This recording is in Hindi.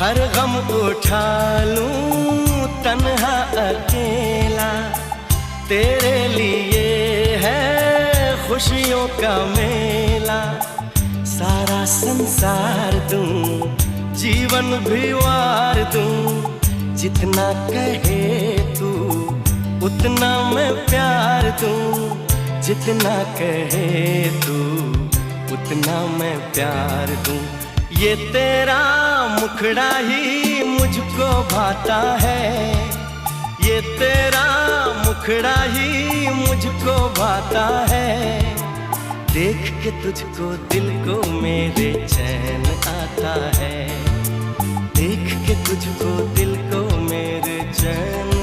हर गम उठा लूं तन्हा अकेला, तेरे लिए है खुशियों का मेला। सारा संसार दूं, जीवन भी वार दूं, जितना कहे तू उतना मैं प्यार दूं। जितना कहे तू उतना मैं प्यार दूं। ये तेरा मुखड़ा ही मुझको भाता है, ये तेरा मुखड़ा ही मुझको भाता है। देख के तुझको दिल को मेरे चैन आता है, देख के तुझको दिल को मेरे चैन